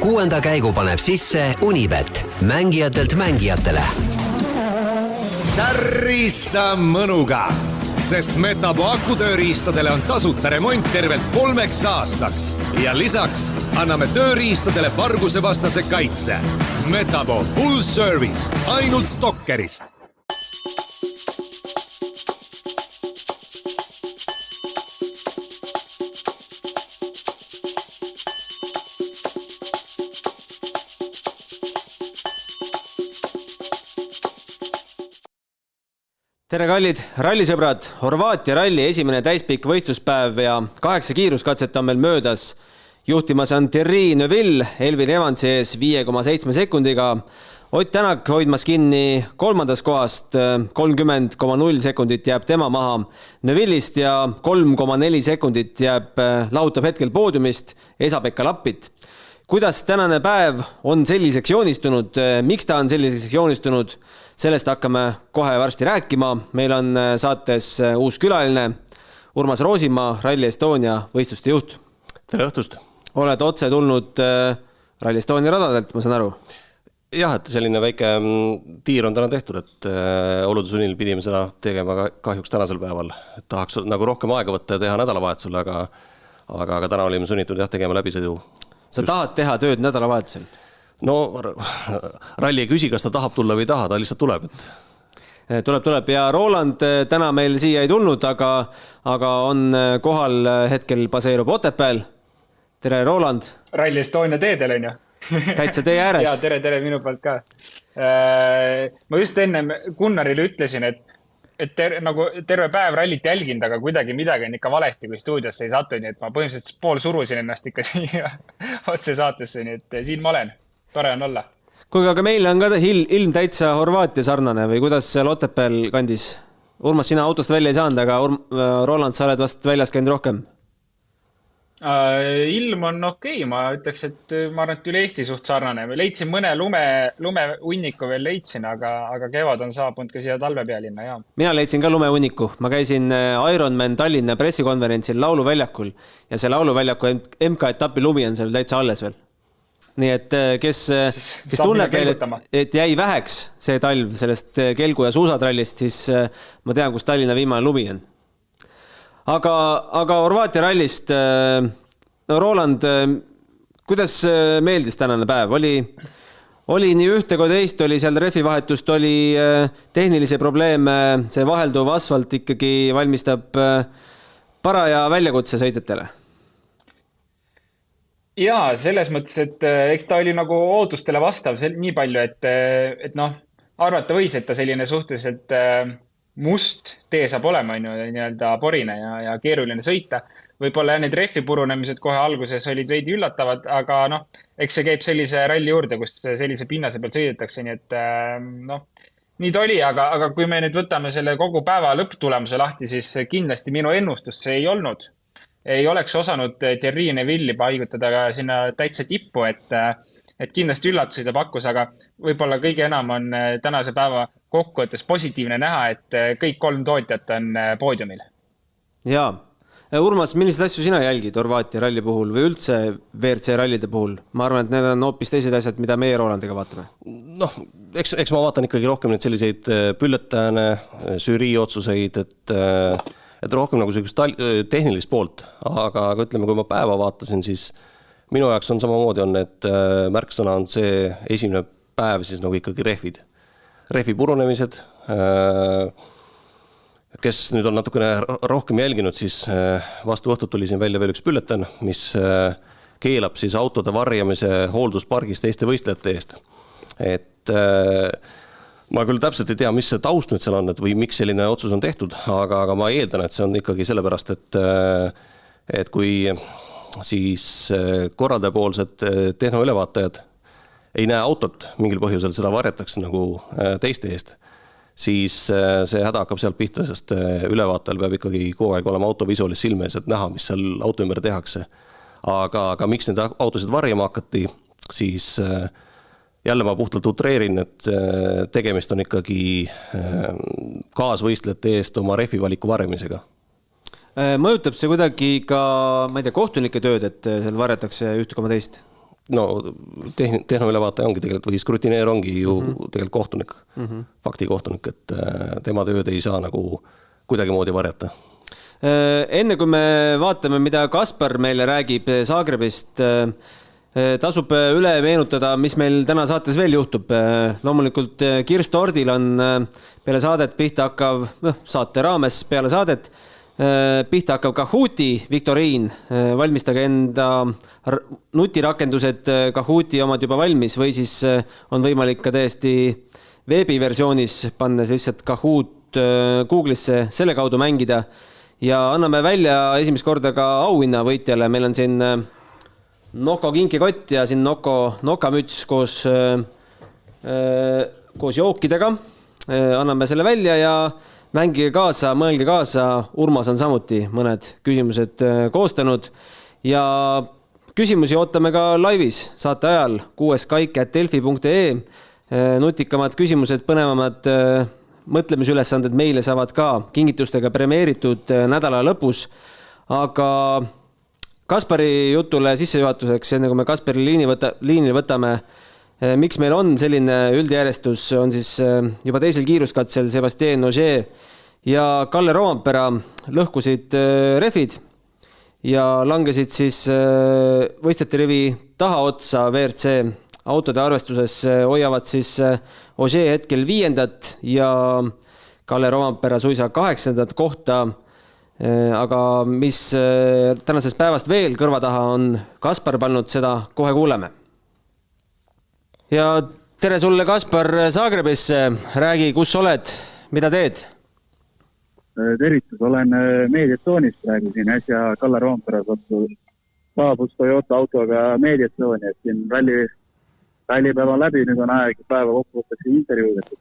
6. käigu paneb sisse Unibet, mängijatelt mängijatele. Tärrista mõnuga, sest Metabo akutööriistadele on tasuta remont tervelt 3 aastaks. Ja lisaks anname tööriistadele vargusevastase kaitse. Metabo full service ainult Stokkerist. Tere kallid rallisõbrad, Horvaatia ralli esimene täispikk võistluspäev ja 8 kiiruskatset on meil möödas. Juhtimas on Thierry Neuville Elvin Evansi ees 5,7 sekundiga. Ott Tänak hoidmas kinni 3. kohast, 30,0 sekundit jääb tema maha Neuvillist ja 3,4 sekundit jääb lahutab hetkel poodiumist Esa-Pekka Lappit. Kuidas tänane päev on selliseks joonistunud, miks ta on selliseks joonistunud, sellest hakkame kohe varsti rääkima. Meil on saates uus külaline, Urmas Roosimaa, Rally Estonia võistluste juht. Tere õhtust! Oled otse tulnud Rally Estonia radadelt, ma saan aru? Jah, et selline väike tiir on täna tehtud, et oludusunil pidime seda tegema kahjuks tänasel päeval. Et tahaks nagu rohkem aega võtta ja teha nädalavahetusel, aga täna olime sunnitud tegema läbisõidu. Sa tahad teha tööd nädalavahetusel? No ralli ei küsi, kas ta tahab tulla või ei taha, ta lihtsalt tuleb. Tuleb. Ja Roland täna meil siia ei tulnud, aga on kohal hetkel baseerub Otepääl. Tere, Roland! Rally Estonia teedel on ju? Täitsa tee ääres. Ja tere minu poolt ka. Ma just enne Gunnarile ütlesin, et terve päev rallit jälginud, aga kuidagi midagi on ikka valesti, kui stuudiosse ei satu, nii et ma põhimõtteliselt pool surusin ennast ikka siia otse saatesse, nii et siin ma olen. Tore on olla. Kuigi aga meil on ka ilm täitsa Horvaatia sarnane või kuidas seal Otepääl kandis? Urmas, sina autost välja ei saanud, aga Roland, sa oled vast väljas käinud rohkem? Ilm on okei, ma ütleks, et ma arvan, et üle Eesti suht sarnane. Leidsin mõne lumehunniku veel leidsin, aga kevad on saabunud ka siia talvepealinna. Ja. Mina leidsin ka lumehunniku. Ma käisin Ironman Tallinna pressikonverentsil lauluväljakul ja see lauluväljaku MK-etapi lumi on seal täitsa alles veel. Nii et kes tunneb veel, et jäi väheks see talv sellest kelgu- ja suusatrallist, siis ma tean, kus Tallinna viimane lumi on. Aga Horvaatia rallist, Roland, kuidas meeldis tänane päev? Oli nii ühte kui teist, oli seal rehvivahetust, oli tehnilise probleeme, see vahelduv asfalt ikkagi valmistab paraja väljakutse sõitjatele? Jaa, selles mõttes, et eks ta oli nagu ootustele vastav nii palju, et arvata võis, et ta selline suhteliselt must tee saab olema nii-öelda porine ja keeruline sõita. Võib-olla need rehvi purunemised kohe alguses olid veidi üllatavad, aga eks see käib sellise ralli juurde, kus sellise pinnase peal sõidetakse, nii et nii ta oli, aga kui me nüüd võtame selle kogu päeva lõpptulemuse lahti, siis kindlasti minu ennustus see ei olnud. Ei oleks osanud Thierry Neuville'i paigutada ka sinna täitsa tippu, et kindlasti üllatusi ta pakkus, aga võib-olla kõige enam on tänase päeva kokkuvõttes positiivne näha, et kõik 3 tootjat on poodiumil. Jaa. Urmas, milliseid asju sina jälgid Horvaatia ralli puhul või üldse WRC rallide puhul? Ma arvan, et need on hoopis teised asjad, mida meie Rolandiga vaatame. Eks ma vaatan ikkagi rohkem nüüd selliseid pülletääne, žürii otsuseid, et rohkem nagu sellist tehnilist poolt, aga ütleme, kui ma päeva vaatasin, siis minu jaoks on samamoodi on, et märksõna on see esimene päev siis nagu ikkagi rehvid. Rehvi purunemised, kes nüüd on natukene rohkem jälginud, siis vastu õhtut tuli siin välja veel üks pülletan, mis keelab siis autode varjamise hoolduspargist Eesti võistlejate eest. Et ma küll täpselt ei tea, mis see taust nüüd seal on, või miks selline otsus on tehtud, aga ma eeldan, et see on ikkagi sellepärast, et kui siis korraldajapoolsed tehnoülevaatajad ei näe autot mingil põhjusel, seda varjatakse nagu teiste eest, siis see häda hakkab sealt pihta, sest ülevaatajal peab ikkagi kogu aeg olema auto visuaalis silmes, et näha, mis seal auto ümber tehakse. Aga miks need autosid varjama hakati, siis jälle ma puhtalt utreerin, et tegemist on ikkagi kaasvõistlejate eest oma rehvivaliku varjamisega. Mõjutab see kuidagi ka, ma ei tea, kohtunike tööd, et seal varjatakse 1,2? no tehnoülevaataja ongi tegelikult, või skrutineer ongi ju tegelikult kohtunik, faktikohtunik, et tema tööd ei saa nagu kuidagi moodi varjata. Enne kui me vaatame, mida Kaspar meile räägib Zagrebist, tasub üle meenutada, mis meil täna saates veel juhtub. Loomulikult Kirst Ordil on peale saadet pihta hakkav, saate raames peale saadet, pihta hakkav Kahooti viktoriin. Valmistage enda nutirakendused Kahooti omad juba valmis või siis on võimalik ka täiesti veebiversioonis pannes lihtsalt Kahoot Google'isse selle kaudu mängida ja anname välja esimest korda ka auhinna võitjale. Meil on siin Noko kinkikott ja siin Nokamüts koos jookidega. Anname selle välja ja mängige kaasa, mõelge kaasa. Urmas on samuti mõned küsimused koostanud ja küsimusi ootame ka laivis saate ajal 6kaik@delfi.ee. Nutikamad küsimused, põnevamad mõtlemisülesanded meile saavad ka kingitustega premeeritud nädala lõpus. Aga Kaspari jutule sissejuhatuseks, enne kui me Kaspari liinile võtame, miks meil on selline üldjärjestus, on siis juba teisel kiiruskatsel Sébastien Ogier ja Kalle Roompere lõhkusid rehvid ja langesid siis võistlejate rivi tahaotsa WRC autode arvestuses, hoiavad siis Ogier hetkel 5. ja Kalle Roompere suisa 8. kohta. Aga mis tänasest päevast veel kõrva taha on Kaspar pannud, seda kohe kuuleme. Ja tere sulle, Kaspar, Zagrebisse. Räägi, kus oled, mida teed? Tervitus, olen Mediatoonist, räägisin äsja Kalle Roompere saabus Toyota autoga Mediatooni, et siin rallipäeva läbi, nüüd on aeg päeva kokkuvõtteks intervjuud, et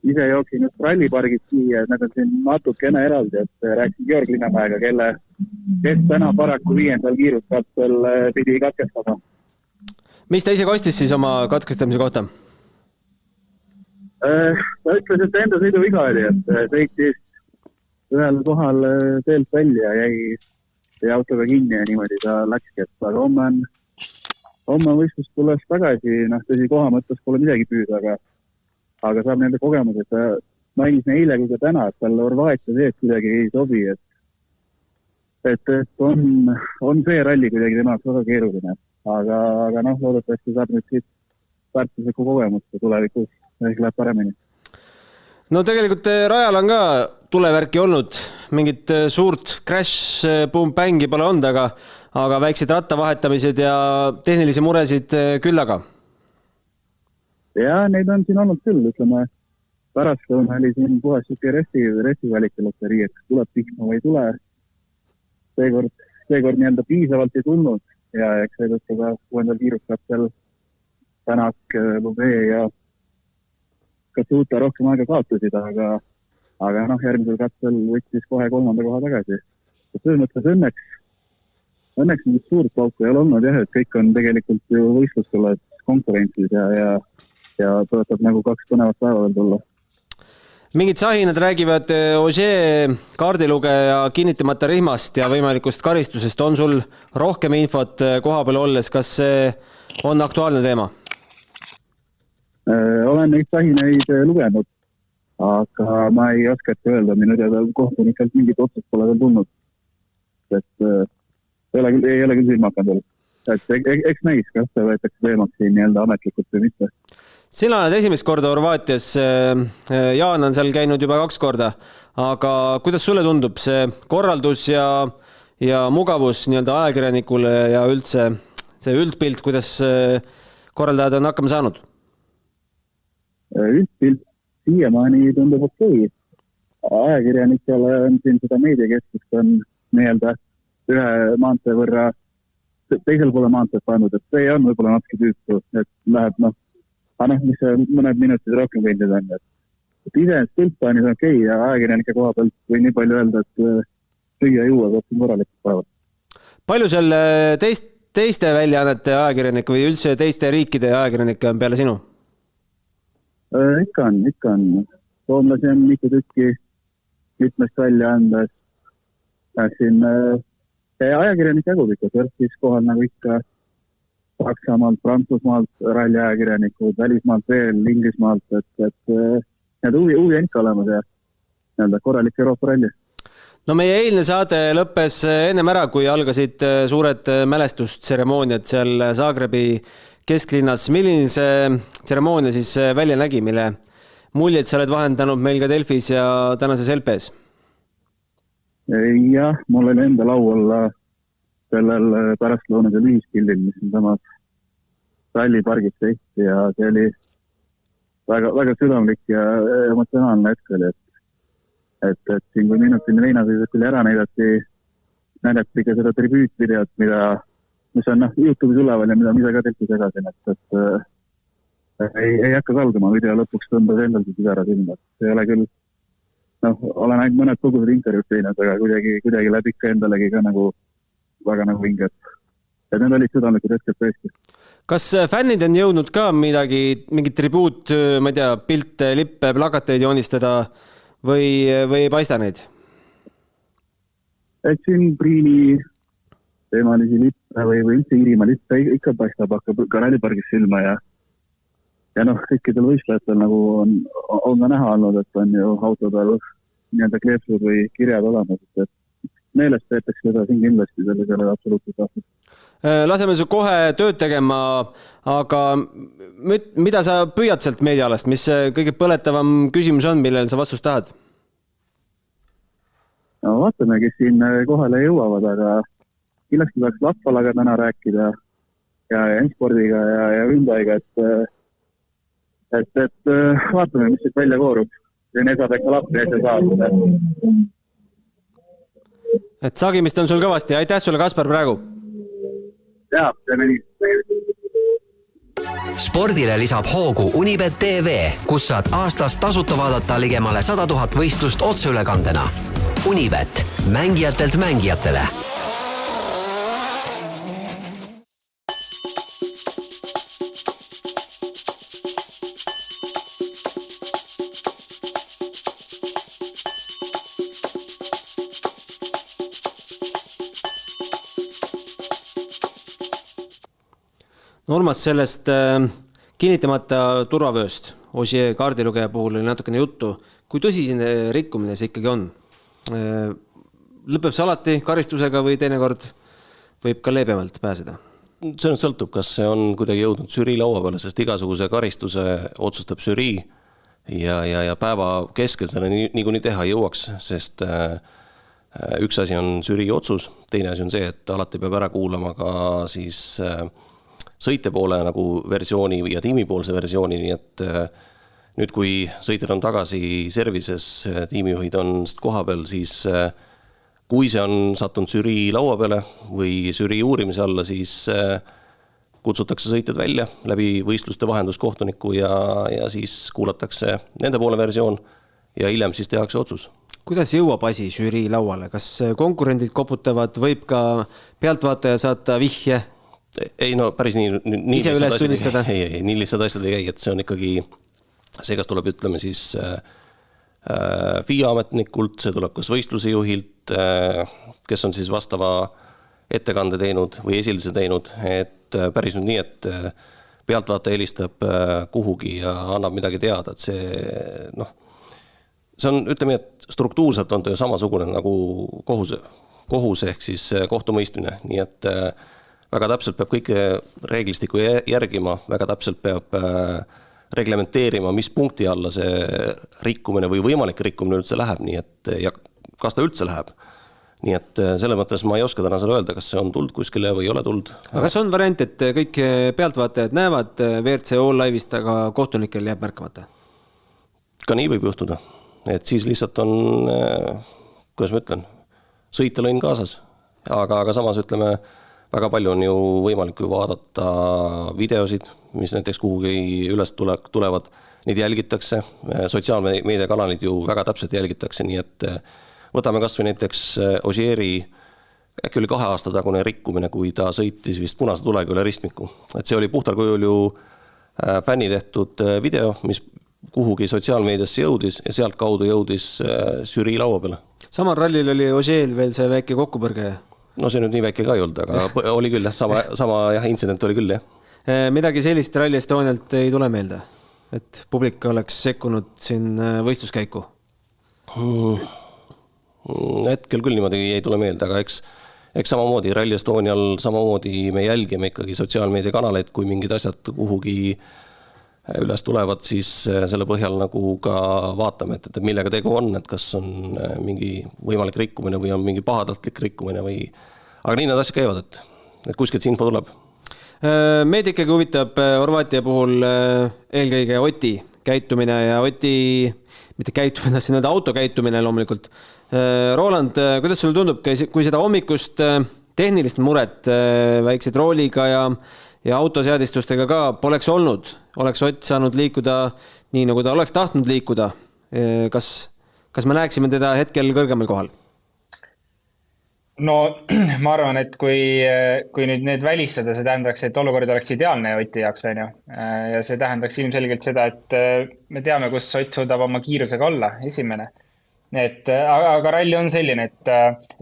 ise jooksin just rallipargid siia, need on siin natukene eraldi, et rääkisin Georg Linnamäega, kes täna paraku 5. kiiruskatsel pidi katkestama. Mis ta ise kostis siis oma katkestamise kohta? Ta ütles, et enda sõidu viga oli, et sõitis ühel kohal teelt välja, jäi autoga kinni ja niimoodi ta läkski, et aga homme võistlust tulles tagasi, tõsi koha mõttes pole midagi püüda, aga saab nende kogemused. Mainis eile kui ka täna, et tal Horvaatia sees kuidagi ei sobi, et on see ralli kuidagi tema väga keeruline. Aga loodetavasti saab nüüd siit väärtuslikku kogemust ja tulevikus ehk läheb paremini. No tegelikult rajal on ka tulevärki olnud, mingit suurt crash, boom-bängi pole olnud, aga väiksed rattavahetamised ja tehnilisi muresid küll aga. Ja neid on siin olnud küll, ütleme, pärast oli siin puhas siuke restivalikaloterii, et tuleb pihma või ei tule. Seekord nii-öelda piisavalt ei tulnud ja eks seetõttu ka 6. kiiruskatsel Tänak, Lube ja Katsuta rohkem aega kaotasid, aga järgmisel katsel võttis kohe 3. koha tagasi. Selles mõttes õnneks mingit suurt pauku ei ole olnud, et kõik on tegelikult ju võistlustules konkurentsis ja toetab nagu 2 põnevat päeva veel tulla. Mingid sahinad räägivad Ogier kaardilugeja kinnitamata rihmast ja võimalikust karistusest. On sul rohkem infot koha peal olles, kas see on aktuaalne teema? Olen neid sahineid lugenud, aga ma ei oska öelda, minu teada kohtunikelt mingit otsust pole veel tulnud. Et ei ole küll silma hakanud. Eks näis, kas see võetakse teemaks siin nii-öelda ametlikult või mitte. Sina oled esimest korda Horvaatias, Jaan on seal käinud juba 2 korda, aga kuidas sulle tundub see korraldus ja mugavus nii-öelda ajakirjanikule ja üldse see üldpilt, kuidas korraldajad on hakkama saanud? Üldpilt siiamaani tundub okei. Ajakirjanikele on siin seda meediakeskust on nii-öelda ühe maantee võrra teisel poole maanteed pandud, et see on võib-olla natuke tüütu, et läheb mis mõned minutid rohkem kõndid on. Et iseenesest piltpaanis on okei ja ajakirjanike koha pealt või nii palju öelda, et süüa juua kohtum korralikult päevad. Palju seal teiste väljaannete ajakirjanike või üldse teiste riikide ajakirjanike on peale sinu? Ikka on. Soomlasi on mitu tükki mitmest väljaandes. Siin ajakirjanik jagub ikka, siis kohal nagu ikka Saksamaalt, Prantsusmaalt ralliajakirjanikud, välismaalt veel, Inglismaalt, et need huvi on ikka olemas ja nii-öelda korralik Euroopa ralli. No meie eilne saade lõppes ennem ära, kui algasid suured mälestustseremooniad seal Zagrebi kesklinnas. Milline see tseremoonia siis välja nägi, mille muljeid sa oled vahendanud meil ka Delfis ja tänases LPs? Jah, mul oli enda laual sellel pärastlõunasel ühispildil, mis on samas rallipargis tehti ja see oli väga, väga südamlik ja emotsionaalne hetk oli, et siin kui minutin leinasõidukul ära näidati ka seda tribüütvideot, mis on YouTube'is üleval ja mida ka Delfis jagasin, et ei hakka kalduma, video lõpuks tõmbas endalgi pisara silma. See ei ole küll, olen ainult mõned kogused intervjuud teinud, aga kuidagi läbi ikka endalegi ka väga hinged. Et need olid südamlikud hetked tõesti. Kas fännid on jõudnud ka mingit tribuut, ma ei tea, pilte, lippe, plakateid joonistada või ei paista neid? Et siin Priini teemalisi lippe või üldse Iirimaa lippe ikka paistab, hakkab ka rallipargis silma ja kõikidel võistlejatel on ka näha olnud, et on ju autodel nii-öelda kleepsud või kirjad olemas, et meeles peetakse seda siin kindlasti, sellisele absoluutselt aastas. Laseme su kohe tööd tegema, aga mida sa püüad sealt meediaalast, mis kõige põletavam küsimus on, millele sa vastust tahad? No vaatame, kes siin kohale jõuavad, aga kindlasti tahaks Latvalaga täna rääkida ja N-spordiga ja Hyundaiga, et vaatame, mis siit välja koorub. Need saab ikka lappi ette saada. Et saagimist on sul kõvasti. Aitäh sulle, Kaspar, praegu. Jaa, teeme nii. Spordile lisab hoogu Unibet TV, kus saad aastas tasuta vaadata ligemale 100 000 võistlust otseülekandena. Unibet, mängijatelt mängijatele. Urmas, sellest kinnitamata turvavööst Ogier kaardilugeja puhul oli natukene juttu. Kui tõsine rikkumine see ikkagi on? Lõpeb see alati karistusega või teinekord võib ka leebemalt pääseda? See sõltub, kas see on kuidagi jõudnud žürii laua peale, sest igasuguse karistuse otsustab žürii ja päeva keskel selle niikuinii teha jõuaks, sest üks asi on žürii otsus, teine asi on see, et alati peab ära kuulama ka siis sõitja poole nagu versiooni ja tiimipoolse versiooni, nii et nüüd kui sõitjad on tagasi servises, tiimijuhid on koha peal, siis kui see on sattunud žürii laua peale või žürii uurimise alla, siis kutsutakse sõitjad välja läbi võistluste vahenduskohtuniku ja siis kuulatakse nende poole versioon ja hiljem siis tehakse otsus. Kuidas jõuab asi žürii lauale? Kas konkurendid koputavad, võib ka pealtvaataja saata vihje? Ei, no päris nii ise üles tunnistada? Ei, nii lihtsalt asjad ei käi, et see on ikkagi see, kas tuleb, ütleme siis FIA ametnikult, see tuleb kas võistluse juhilt, kes on siis vastava ettekande teinud või esilise teinud, et päris nüüd nii, et pealtvaataja helistab kuhugi ja annab midagi teada, et see on, ütleme, et struktuurselt on töö samasugune nagu kohus ehk siis kohtumõistmine, nii et väga täpselt peab kõike reeglistiku järgima, väga täpselt peab reglementeerima, mis punkti alla see rikkumine või võimalik rikkumine üldse läheb, nii et ja kas ta üldse läheb. Nii et selle mõttes ma ei oska täna seda öelda, kas see on tuld kuskile või ei ole tuld. Aga kas on variant, et kõik pealtvaatajad näevad WRC All-Live'ist, aga kohtunikel jääb märkamata? Ka nii võib juhtuda, et siis lihtsalt on, kuidas ma ütlen, sõitjalõin kaasas, aga samas ütleme, väga palju on ju võimalik ju vaadata videosid, mis näiteks kuhugi üles tulevad, neid jälgitakse, sotsiaalmeediakanalid ju väga täpselt jälgitakse, nii et võtame kas või näiteks Ogieri äkki oli 2 aasta tagune rikkumine, kui ta sõitis vist punase tulega üle ristmiku. Et see oli puhtal kujul ju fänni tehtud video, mis kuhugi sotsiaalmeediasse jõudis ja sealt kaudu jõudis žürii laua peale. Samal rallil oli Ogier veel see väike kokkupõrge. No see nüüd nii väike ka ei olnud, aga oli küll jah, sama intsident oli küll jah. Midagi sellist Rally Estonialt ei tule meelde, et publik oleks sekkunud siin võistluskäiku? Hetkel küll niimoodi ei tule meelde, aga eks samamoodi Rally Estonial samamoodi me jälgime ikkagi sotsiaalmeedia kanaleid, kui mingid asjad kuhugi üles tulevad, siis selle põhjal nagu ka vaatame, et millega tegu on, et kas on mingi võimalik rikkumine või on mingi pahatahtlik rikkumine või... Aga nii need asjad käivad, et kuskilt see info tuleb. Meid ikkagi huvitab Horvaatia puhul eelkõige Oti käitumine ja Oti, mitte käitumine, siin on auto käitumine loomulikult. Roland, kuidas sulle tundub, kui seda hommikust tehnilist muret väikseid rooliga ja autoseadistustega ka poleks olnud, oleks Ott saanud liikuda nii, nagu ta oleks tahtnud liikuda. Kas me näeksime teda hetkel kõrgemal kohal? No ma arvan, et kui nüüd need välistada, see tähendaks, et olukord oleks ideaalne Oti jaoks, on ju. Ja see tähendaks ilmselgelt seda, et me teame, kus Ott suudab oma kiirusega olla, esimene. Aga ralli on selline, et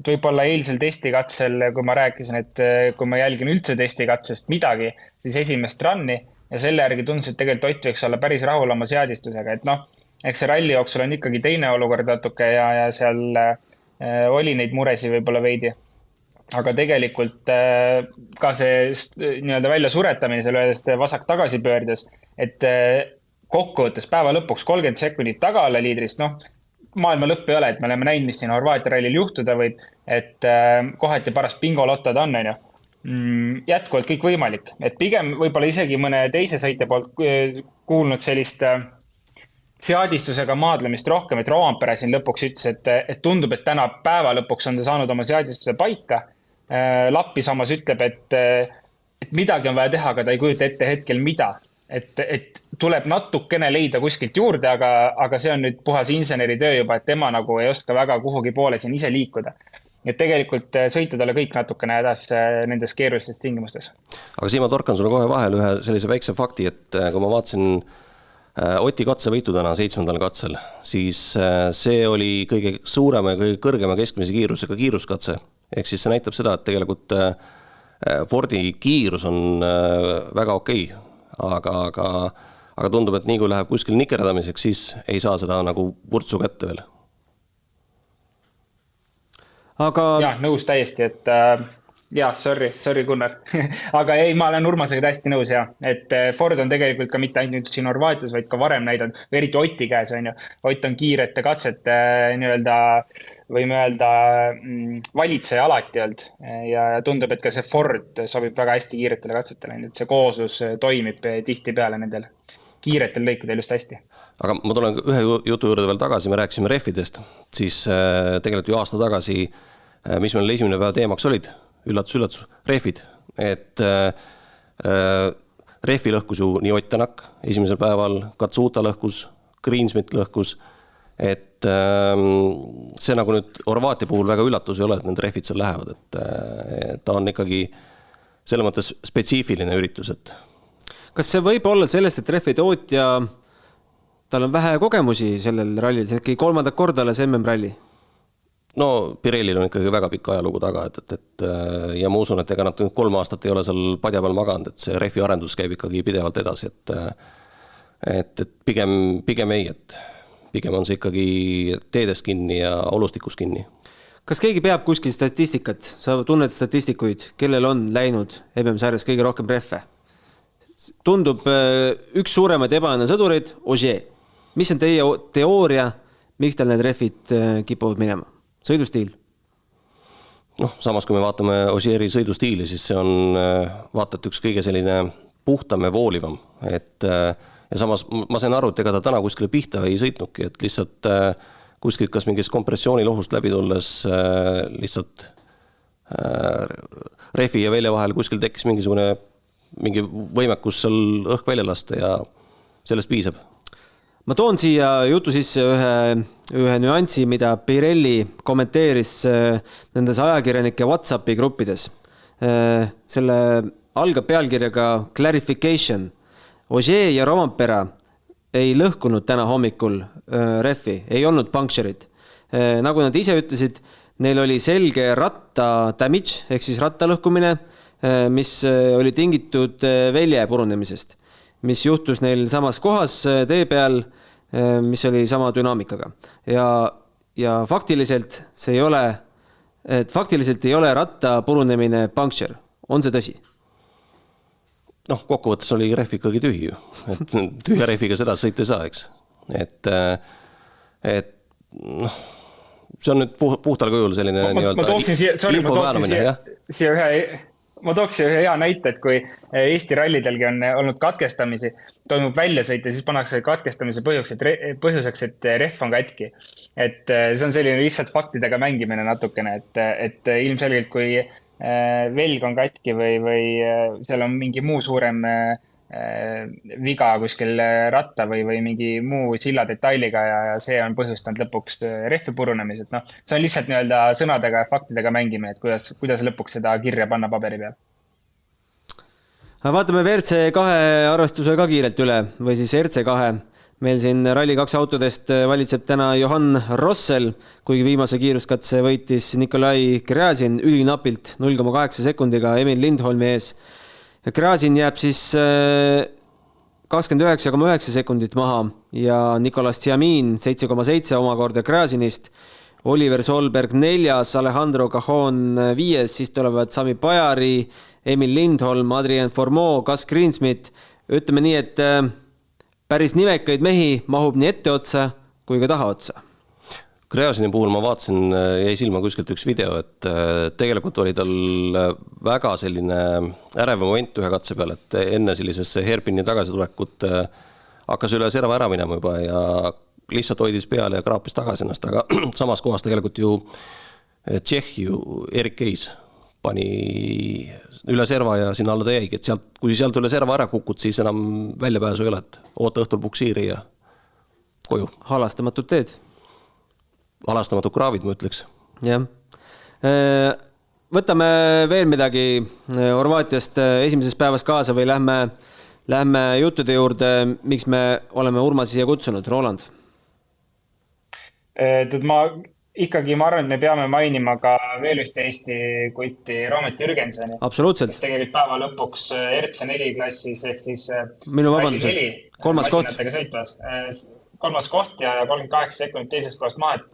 võib-olla eilsel testikatsel, kui ma rääkisin, et kui ma jälgin üldse testikatsest midagi, siis esimest runni ja selle järgi tundus, et tegelikult Ott võiks olla päris rahul oma seadistusega. Et eks see ralli jooksul on ikkagi teine olukord natuke ja seal oli neid muresi võib-olla veidi. Aga tegelikult ka see nii-öelda välja suretamine sellest vasak tagasi pöördes, et kokkuvõttes päeva lõpuks 30 sekundit taga alla liidrist, maailma lõpp ei ole, et me oleme näinud, mis siin Horvaatia rallil juhtuda võib, et kohati parast bingolottad on ju. Jätkuvalt kõik võimalik, et pigem võib-olla isegi mõne teise sõitja poolt kuulnud sellist seadistusega maadlemist rohkem, et Rovanpere siin lõpuks ütles, et tundub, et täna päeva lõpuks on ta saanud oma seadistuse paika. Lappi samas ütleb, et midagi on vaja teha, aga ta ei kujuta ette hetkel mida. Et tuleb natukene leida kuskilt juurde, aga see on nüüd puhas inseneri töö juba, et tema nagu ei oska väga kuhugi poole siin ise liikuda. Et tegelikult sõita talle kõik natukene hädas nendes keerulistes tingimustes. Aga Siim, ma torkan sulle kohe vahel ühe sellise väikse fakti, et kui ma vaatasin Oti katsevõitu täna 7. katsel, siis see oli kõige suurema ja kõige kõrgema keskmise kiirusega kiiruskatse. Ehk siis see näitab seda, et tegelikult Fordi kiirus on väga okei. Aga tundub, et nii kui läheb kuskil nikerdamiseks, siis ei saa seda nagu vurtsu kätte veel. Ja, nõus täiesti, et sorry Gunnar. Aga ei, ma olen Urmasega täiesti nõus ja, et Ford on tegelikult ka mitte ainult siin Horvaatias, vaid ka varem näidanud, eriti Oti käes on ju. Ott on kiirete katsete nii-öelda, võime öelda, valitseja alati olnud ja tundub, et ka see Ford sobib väga hästi kiiretele katsetele, et see kooslus toimib tihti peale nendel kiiretel lõikudel just hästi. Aga ma tulen ühe jutu juurde veel tagasi, me rääkisime rehvidest, siis tegelikult ju aasta tagasi, mis meil esimene päev teemaks olid, üllatus, rehvid, et rehvi lõhkus ju nii Ott Tänak esimesel päeval, Katsuta lõhkus, Greensmith lõhkus, et see nagu nüüd Horvaatia puhul väga üllatus ei ole, et need rehvid seal lähevad, et ta on ikkagi selle mõttes spetsiifiline üritus, et kas see võib olla sellest, et rehvitootja, tal on vähe kogemusi sellel rallil, see on ikkagi 3. korda alles MM-ralli? No Pirellil on ikkagi väga pikk ajalugu taga, ja ma usun, et ega nad 3 aastat ei ole seal padja peal maganud, et see rehvi arendus käib ikkagi pidevalt edasi, et pigem ei, et pigem on see ikkagi teedes kinni ja olustikus kinni. Kas keegi peab kuskil statistikat? Sa tunned statistikuid, kellel on läinud MM-sarjas kõige rohkem rehve? Tundub üks suuremaid ebaõnne sõdurid, Ogier. Mis on teie teooria, miks tal need rehvid kipuvad minema? Sõidustiil? Samas kui me vaatame Ogieri sõidustiili, siis see on vaatad üks kõige selline puhtam ja voolivam. Ja samas ma sain aru, et ega ta täna kuskile pihta ei sõitnudki, et lihtsalt kuskilt kas mingist kompressioonilohust läbi tulles lihtsalt rehvi ja välja vahel kuskil tekkis mingi võimekus seal õhk välja lasta ja sellest piisab. Ma toon siia jutu sisse ühe nüansi, mida Pirelli kommenteeris nendes ajakirjanike WhatsAppi gruppides. Selle algab pealkirjaga Clarification. Ogier ja Rovanpera ei lõhkunud täna hommikul rehvi, ei olnud puncture'id. Nagu nad ise ütlesid, Neil oli selge ratta damage ehk siis ratta lõhkumine, mis oli tingitud velje purunemisest, mis juhtus neil samas kohas tee peal, mis oli sama dünaamikaga. Ja faktiliselt ei ole ratta purunemine puncture. On see tõsi? Kokkuvõttes oli rehv ikkagi tühi ju. Et tühja rehviga seda sõita ei saa, eks. Et see on nüüd puhtal kujul selline ma tooksin ühe hea näite, et kui Eesti rallidelgi on olnud katkestamisi, toimub väljasõit ja siis pannakse katkestamise põhjuseks, et rehv on katki. Et see on selline lihtsalt faktidega mängimine natukene, et ilmselgelt kui velg on katki või seal on mingi muu suurem viga kuskil ratta või mingi muu silla detailiga ja see on põhjustanud lõpuks rehvi purunemised. See on lihtsalt nii-öelda sõnadega ja faktidega mängimine, et kuidas lõpuks seda kirja panna paberi peal. Vaatame WRC2 arvestuse ka kiirelt üle või siis RC2. Meil siin Rally2 autodest valitseb täna Johan Rossel, kuigi viimase kiiruskatse võitis Nikolai Gräzin ülinapilt 0,8 sekundiga Emil Lindholmi ees. Gräzin jääb siis 29,9 sekundit maha ja Nicolas Tiamin 7,7 omakorda Gräzinist. Oliver Solberg 4, Alejandro Cajon 5, siis tulevad Sami Pajari, Emil Lindholm, Adrian Formeau, Gus Greensmith. Ütleme nii, et päris nimekaid mehi mahub nii ette otsa kui ka taha otsa. Gräzini puhul ma vaatasin, jäi silma kuskilt üks video, et tegelikult oli tal väga selline ärev moment ühe katse peal, et enne sellisesse hairpinni tagasitulekut hakkas üle serva ära minema juba ja lihtsalt hoidis peale ja kraapis tagasi ennast, aga samas kohas tegelikult ju Tšehhi Erik Keis pani üle serva ja sinna alla ta jäigi, et kui sealt üle serva ära kukud, siis enam väljapääsu ei ole, et oota õhtul puksiiri ja koju. Halastamatud teed. Halastamatud kraavid, ma ütleks. Jah. Võtame veel midagi Horvaatiast esimeses päevas kaasa või lähme juttude juurde, miks me oleme Urmasi siia kutsunud, Roland? Ma arvan, et me peame mainima ka veel ühte Eesti kutti Roomet Jürgenseni. Absoluutselt. Kes tegelikult päeva lõpuks RC4 klassis ehk siis minu vabandused. Kolmas koht. Kolmas koht ja 38 sekundit teisest kohast maha.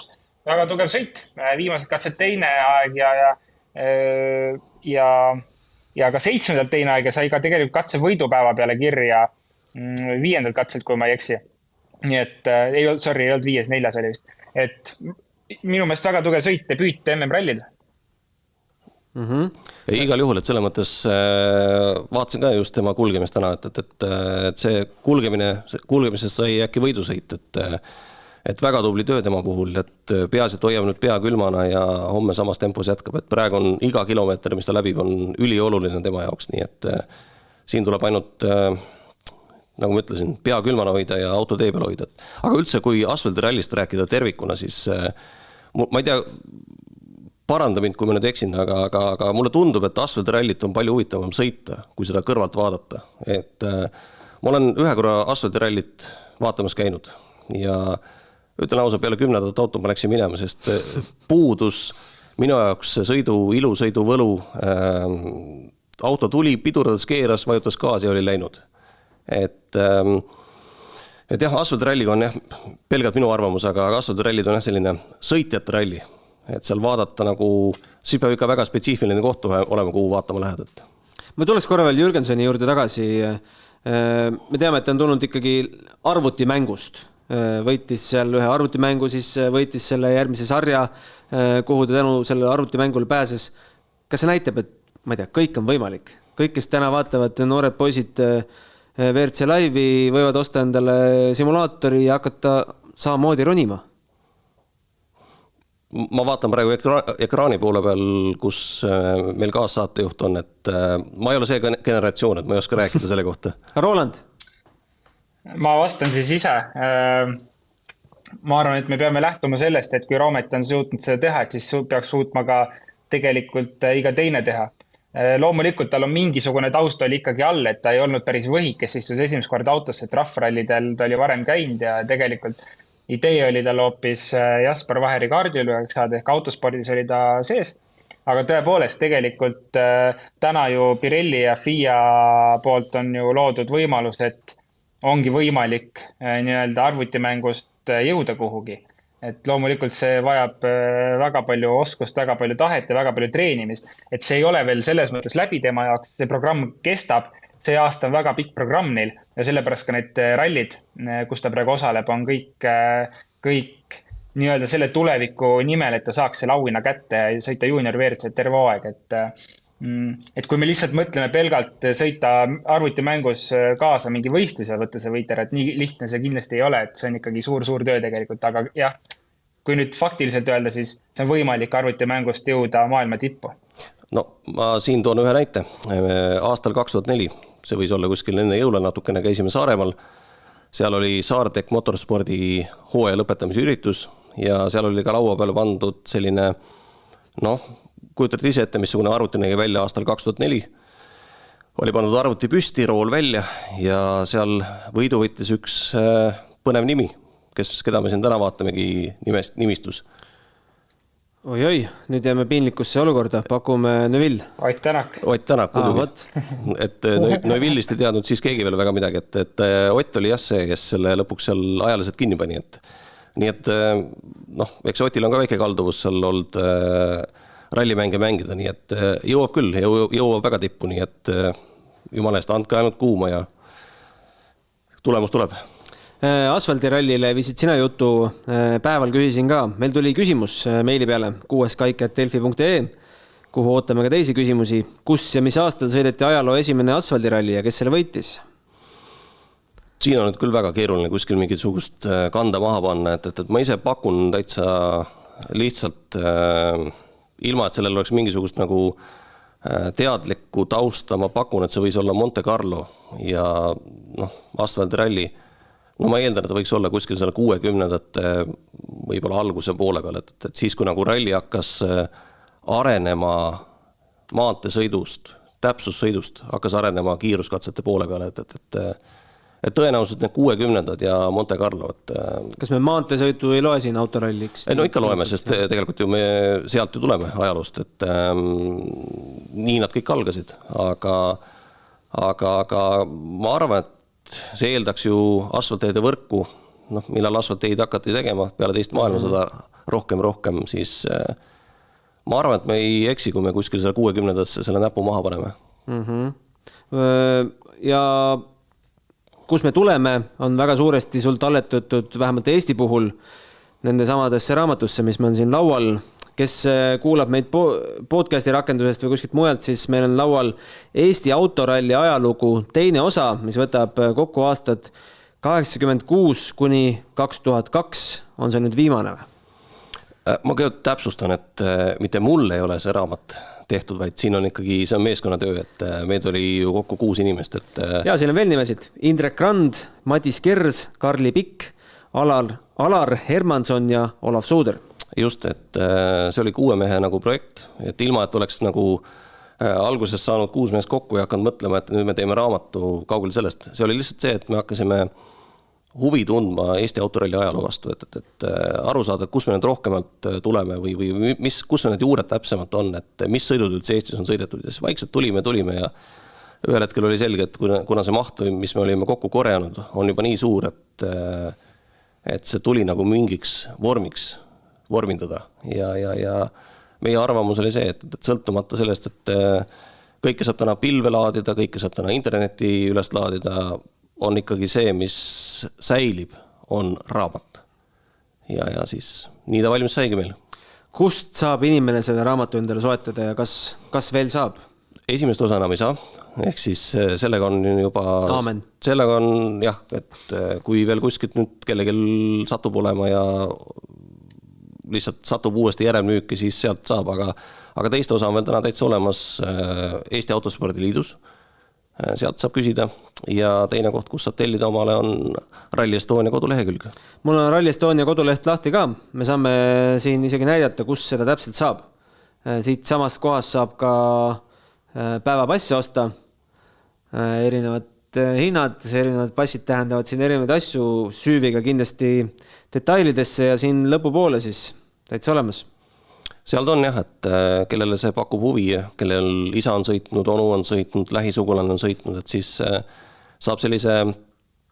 Väga tugev sõit. Viimased katsed teine aeg ja ka 7. teine aeg ja sai ka tegelikult katse võidupäeva peale kirja 5. katselt, kui ma ei eksi. Nii et ei olnud 5, 4 oli vist. Et minu meelest väga tugev sõit, debüüt MM-rallid. Igal juhul, et selle mõttes vaatasin ka just tema kulgemist täna, et see kulgemisest sai äkki võidusõit, et väga tubli töö tema puhul, et peaasi, et hoiab nüüd pea külmana ja homme samas tempos jätkab, et praegu on iga kilomeeter, mis ta läbib, on ülioluline tema jaoks, nii et siin tuleb ainult, nagu ma ütlesin, pea külmana hoida ja auto tee peal hoida. Aga üldse, kui asfaldirallist rääkida tervikuna, siis ma ei tea, paranda mind, kui ma nüüd eksin, aga mulle tundub, et asfaldirallit on palju huvitavam sõita, kui seda kõrvalt vaadata. Et ma olen ühe korra asfaldirallit vaatamas käinud ja ütlen ausalt, peale 10. auto ma läksin minema, sest puudus minu jaoks sõidu ilu, sõidu võlu. Auto tuli, pidurdades keeras, vajutas gaasi ja oli läinud. Et jah, asfaldiralliga on pelgalt minu arvamus, aga asfaldirallid on selline sõitjate ralli. Et seal vaadata nagu, siis peab ikka väga spetsiifiline koht olema, kuhu vaatama lähed. Ma tuleks korra veel Jürgensoni juurde tagasi. Me teame, et ta on tulnud ikkagi arvutimängust. Võitis seal ühe arvutimängu, siis võitis selle järgmise sarja, kuhu ta tänu selle arvutimängule pääses. Kas see näitab, et ma ei tea, kõik on võimalik? Kõik, kes täna vaatavad, noored poisid WRC Live'i võivad osta endale simulaatori ja hakata samamoodi ronima. Ma vaatan praegu ekraani poole peal, kus meil kaassaatejuht on, et ma ei ole see generatsioon, et ma ei oska rääkida selle kohta. Roland? Ma vastan siis ise. Ma arvan, et me peame lähtuma sellest, et kui Roomet on suutnud seda teha, et siis peaks suutma ka tegelikult iga teine teha. Loomulikult tal on mingisugune taust oli ikkagi all, et ta ei olnud päris võhik, kes istus esimest korda autosse, et rahvarallidel ta oli varem käinud ja tegelikult idee oli tal hoopis Jasper Vaheri kaardiülejaks saada, ehk autospordis oli ta sees. Aga tõepoolest, tegelikult täna ju Pirelli ja FIA poolt on ju loodud võimalus, et ongi võimalik nii-öelda arvutimängust jõuda kuhugi. Et loomulikult see vajab väga palju oskust, väga palju tahet ja väga palju treenimist. Et see ei ole veel selles mõttes läbi tema jaoks, see programm kestab. See aasta on väga pikk programm neil ja sellepärast ka need rallid, kus ta praegu osaleb, on kõik nii-öelda selle tuleviku nimel, et ta saaks selle auhinna kätte ja sõita junior WRC terve aeg. Et kui me lihtsalt mõtleme pelgalt sõita arvutimängus kaasa mingi võistluse, võtta see võiter, et nii lihtne see kindlasti ei ole, et see on ikkagi suur töö tegelikult, aga jah, kui nüüd faktiliselt öelda, siis see on võimalik arvutimängust jõuda maailma tippu. No ma siin toon ühe näite. Aastal 2004, see võis olla kuskil enne jõule, natukene käisime Saaremaal. Seal oli Saartec motorspordi hooaja lõpetamise üritus ja seal oli ka laua peale pandud selline, kujutad ise ette, missugune arvuti nägi välja aastal 2004. Oli pandud arvuti püsti, rool välja ja seal võidu võttis üks põnev nimi, keda me siin täna vaatamegi nimistus. Oi, nüüd jääme piinlikusse olukorda, pakume Neville. Ott Tänak. Ott Tänak muidugi. Et Nevillist ei teadnud siis keegi veel väga midagi, et Ott oli jah see, kes selle lõpuks seal ajaliselt kinni pani. Nii et eks Otil on ka väike kalduvus seal olnud rallimänge mängida, nii et jõuab küll, jõuab väga tippu, nii et jumala eest, andke ainult kuuma ja tulemus tuleb. Asfaldirallile viisid sina jutu, päeval küsisin ka. Meil tuli küsimus meili peale 6.kaik@delfi.ee, kuhu ootame ka teisi küsimusi. Kus ja mis aastal sõideti ajaloo esimene asfaldiralli ja kes selle võitis? Siin on nüüd küll väga keeruline kuskil mingisugust kanda maha panna, et ma ise pakun täitsa lihtsalt ilma, et sellel oleks mingisugust nagu teadlikku tausta, ma pakun, et see võis olla Monte Carlo ja asfaldiralli. Ma eeldan, et ta võiks olla kuskil selle 60-ndate võib-olla alguse poole peal, et siis kui nagu ralli hakkas arenema maanteesõidust, täpsussõidust, hakkas arenema kiiruskatsete poole peale, et tõenäoliselt need 60-ndad ja Monte Carlo. Kas me maanteesõidu ei loe siin autoralliks? No ikka loeme, sest tegelikult ju me sealt ju tuleme ajaloost, et nii nad kõik algasid, aga ma arvan, et see eeldaks ju asfaltteede võrku, millal asfaltteid hakati tegema peale teist maailmasõda rohkem, siis ma arvan, et me ei eksi, kui me kuskil selle 60-ndasse selle näpu maha paneme. Ja kus me tuleme, on väga suuresti sul talletutud vähemalt Eesti puhul nende samadesse raamatusse, mis me on siin laual. Kes kuulab meid podcasti rakendusest või kuskilt mujalt, siis meil on laual Eesti autoralli ajalugu teine osa, mis võtab kokku aastad 86 kuni 2002. On see nüüd viimane või? Ma kõigepealt täpsustan, et mitte mul ei ole see raamat tehtud, vaid siin on ikkagi, see on meeskonnatöö, et meid oli ju kokku 6 inimest. Ja siin on veel nimesid. Indrek Rand, Madis Kers, Karli Pikk, Alar Hermanson ja Olav Suuder. Just, et see oli 6 mehe nagu projekt, et ilma, et oleks nagu alguses saanud 6 meest kokku ja hakanud mõtlema, et nüüd me teeme raamatu kaugel sellest. See oli lihtsalt see, et me hakkasime huvi tundma Eesti autoralli ajaloo vastu, et aru saada, kus me nüüd rohkemalt tuleme või kus need juured täpsemalt on, et mis sõidud üldse Eestis on sõidetud ja siis vaikselt tulime ja ühel hetkel oli selge, et kuna see maht, mis me olime kokku korjanud, on juba nii suur, et see tuli nagu mingiks vormindada ja meie arvamus oli see, et sõltumata sellest, et kõike saab täna pilve laadida, kõike saab täna interneti üles laadida, on ikkagi see, mis säilib, on raamat. Ja siis nii ta valmis saigi meil. Kust saab inimene selle raamatu endale soetada ja kas veel saab? Esimest osa enam ei saa, ehk siis sellega on juba... Aamen. Sellega on jah, et kui veel kuskilt nüüd kellegil satub olema ja lihtsalt satub uuesti järelmüüki, siis sealt saab, aga teiste osa on veel täna täitsa olemas Eesti Autospordiliidus. Sealt saab küsida ja teine koht, kus saab tellida omale, on Rally Estonia kodulehekülg. Mul on Rally Estonia koduleht lahti ka. Me saame siin isegi näidata, kus seda täpselt saab. Siit samast kohast saab ka päevapasse osta erinevad hinnad, erinevad passid tähendavad siin erinevaid asju, süüviga kindlasti detailidesse ja siin lõpupoole siis täitsa olemas. Seal on jah, et kellele see pakub huvi, kellel isa on sõitnud, onu on sõitnud, lähisugulane on sõitnud, et siis saab sellise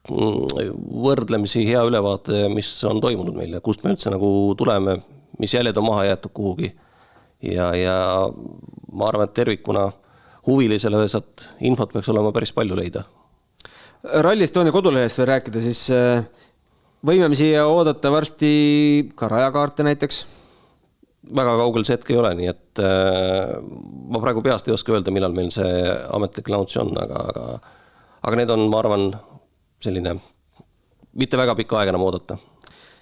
võrdlemisi hea ülevaate, mis on toimunud meil ja kust me üldse nagu tuleme, mis jäljed on maha jäetud kuhugi. Ja ma arvan, et tervikuna huvilisele sealt infot peaks olema päris palju leida. Rally Estonia kodulehest veel rääkida, siis võime siia oodata varsti ka rajakaarte näiteks? Väga kaugel see hetk ei ole, nii et ma praegu peast ei oska öelda, millal meil see ametlik launch on, aga need on, ma arvan, selline mitte väga pikka aega enam oodata.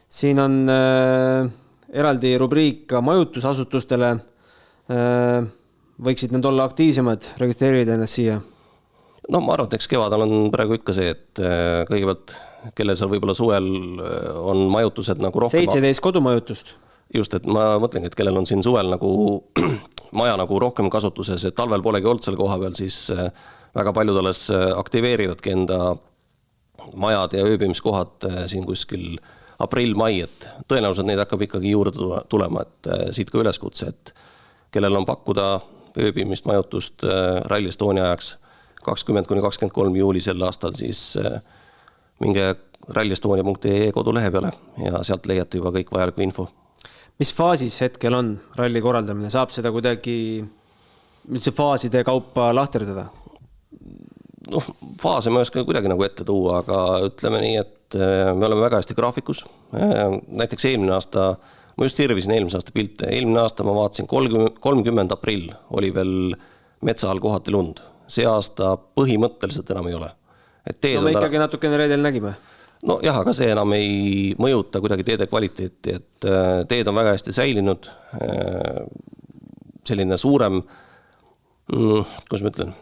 Siin on eraldi rubriik ka majutusasutustele. Võiksid need olla aktiivsemad, registreerida ennast siia? No ma arvan, et eks kevadal on praegu ikka see, et kõigepealt, kellel seal võib-olla suvel on majutused nagu rohkem... 17 kodumajutust. Just, et ma mõtlengi, et kellel on siin suvel nagu maja nagu rohkem kasutuses, et talvel polegi olnud selle koha peal, siis väga paljud alles aktiveerivadki enda majad ja ööbimiskohad siin kuskil aprill-mai, et tõenäoliselt neid hakkab ikkagi juurde tulema, et siit ka üleskutse, et kellel on pakkuda ööbimist, majutust Rally Estonia ajaks 20–23 juuli sel aastal, siis minge rallyestonia.ee kodulehe peale ja sealt leiate juba kõik vajaliku info. Mis faasis hetkel on ralli korraldamine? Saab seda kuidagi faaside kaupa lahterdada? Noh, faase ma ei oska kuidagi nagu ette tuua, aga ütleme nii, et me oleme väga hästi graafikus. Näiteks eelmine aasta, ma just sirvisin eelmise aasta pilte, eelmine aasta ma vaatasin 30. aprill oli veel metsa all kohati lund. See aasta põhimõtteliselt enam ei ole. No me ikkagi natukene reedel nägime. No jah, aga see enam ei mõjuta kuidagi teede kvaliteeti, et teed on väga hästi säilinud, selline suurem, kuidas ma ütlen,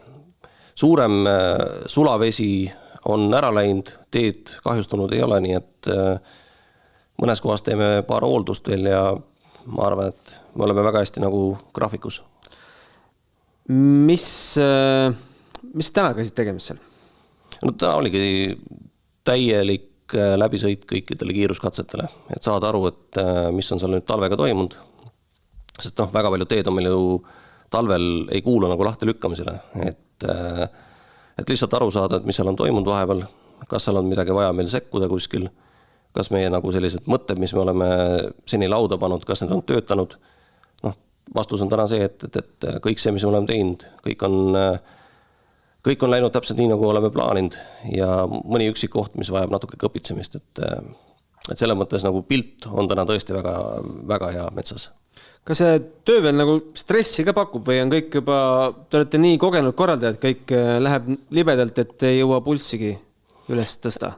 suurem sulavesi on ära läinud, teed kahjustunud ei ole, nii et mõnes kohas teeme paar hooldust veel ja ma arvan, et me oleme väga hästi nagu graafikus. Mis täna käisid tegemist seal? No täna oligi täielik läbisõit kõikidele kiiruskatsetele, et saada aru, et mis on seal nüüd talvega toimunud, sest väga palju teed on meil ju talvel ei kuulu nagu lahti lükkamisele, et lihtsalt aru saada, et mis seal on toimunud vahepeal, kas seal on midagi vaja meil sekkuda kuskil, kas meie nagu sellised mõtted, mis me oleme seni lauda pannud, kas need on töötanud. Vastus on täna see, et kõik see, mis me oleme teinud, kõik on läinud täpselt nii, nagu oleme plaaninud ja mõni üksik koht, mis vajab natuke kõpitsemist, et selle mõttes nagu pilt on täna tõesti väga, väga hea metsas. Kas see töö veel nagu stressi ka pakub või on kõik juba, te olete nii kogenud korraldajad, kõik läheb libedalt, et ei jõua pulssigi üles tõsta?